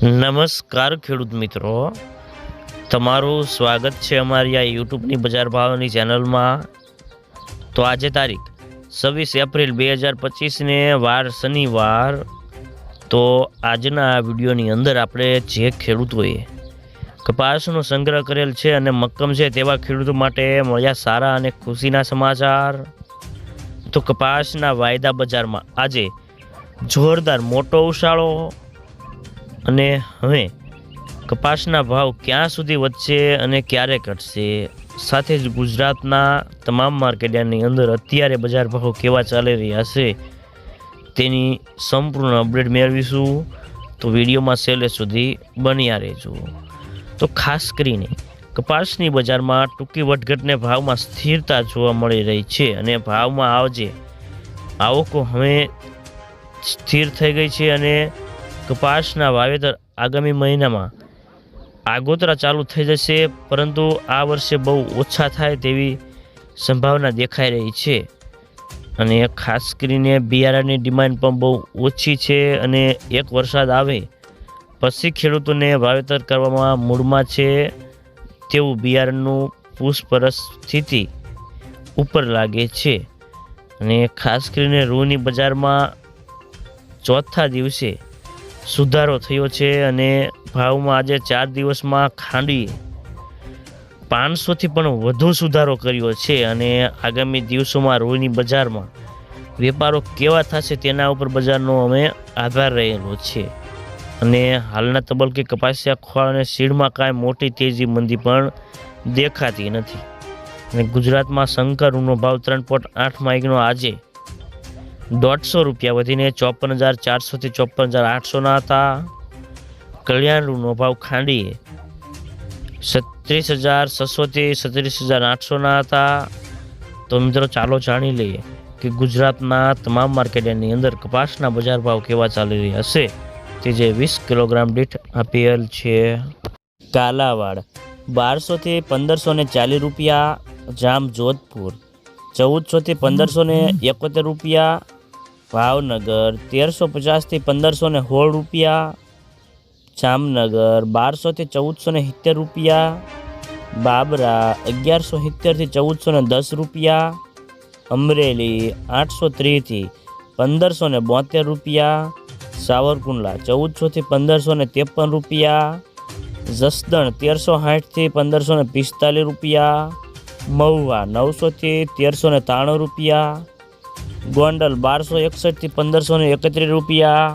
નમસ્કાર ખેડૂત મિત્રો, તમારું સ્વાગત છે અમારી આ યુટ્યુબની બજાર ભાવની ચેનલમાં। તો આજે તારીખ 26 એપ્રિલ 2025ને વાર શનિવાર। તો આજના આ વિડીયોની અંદર આપણે જે ખેડૂતોએ કપાસનો સંગ્રહ કરેલ છે અને મક્કમ છે તેવા ખેડૂતો માટે મળ્યા સારા અને ખુશીના સમાચાર। તો કપાસના વાયદા બજારમાં આજે જોરદાર મોટો ઉછાળો અને હવે કપાસના ભાવ ક્યાં સુધી વધશે અને ક્યારે ઘટશે, સાથે જ ગુજરાતના તમામ માર્કેટની અંદર અત્યારે બજાર ભાવ કેવા ચાલી રહ્યા છે તેની સંપૂર્ણ અપડેટ મેળવીશું। તો વિડીયોમાં છેલ્લે સુધી બન્યા રહેજો। તો ખાસ કરીને કપાસની બજારમાં ટૂંકી વધઘટને ભાવમાં સ્થિરતા જોવા મળી રહી છે અને ભાવમાં આવકો હવે સ્થિર થઈ ગઈ છે અને કપાસના વાવેતર આગામી મહિનામાં આગોતરા ચાલુ થઈ જશે, પરંતુ આ વર્ષે બહુ ઓછા થાય તેવી સંભાવના દેખાઈ રહી છે અને ખાસ કરીને બિયારણની ડિમાન્ડ પણ બહુ ઓછી છે અને એક વરસાદ આવે પછી ખેડૂતોને વાવેતર કરવામાં મૂડમાં છે તેવું બિયારણનું પૂછપરછ સ્થિતિ ઉપર લાગે છે અને ખાસ કરીને રૂની બજારમાં ચોથા દિવસે સુધારો થયો છે અને ભાવમાં આજે 4 દિવસમાં ખાંડી 500થી પણ વધુ સુધારો કર્યો છે અને આગામી દિવસોમાં રૂની બજારમાં વેપારો કેવા થશે તેના ઉપર બજારનો અમે આધાર રહેલો છે અને હાલના તબક્કે કપાસિયા ખોળ અને સીડમાં કાંઈ મોટી તેજી મંદી પણ દેખાતી નથી અને ગુજરાતમાં શંકર રૂનો ભાવ 3.8 માઇકનો આજે 150 રૂપિયા વધીને 54,400થી 54,800 હતા। કલ્યાણ રૂનો ભાવ ખાંડીએ 36,600થી 37,800 હતા। તો મિત્રો ચાલો જાણી લઈએ કે ગુજરાતના તમામ માર્કેટની અંદર કપાસના બજાર ભાવ કેવા ચાલી રહ્યા છે તે જે 20 કિલોગ્રામ દીઠ આપેલ છે। કાલાવાડ 1200થી 1540 રૂપિયા, જામ જોધપુર 1400થી 1571 રૂપિયા, ભાવનગર 1350થી 1516 રૂપિયા, જામનગર 1200થી 1470 રૂપિયા, બાબરા 1170થી 1410 રૂપિયા, અમરેલી 830થી 1572 રૂપિયા, સાવરકુંડલા 1400થી 1553 રૂપિયા, જસદણ 1360થી 1545 રૂપિયા, મહુવા 900થી 1393 રૂપિયા, ગોંડલ 1261થી 1531 રૂપિયા,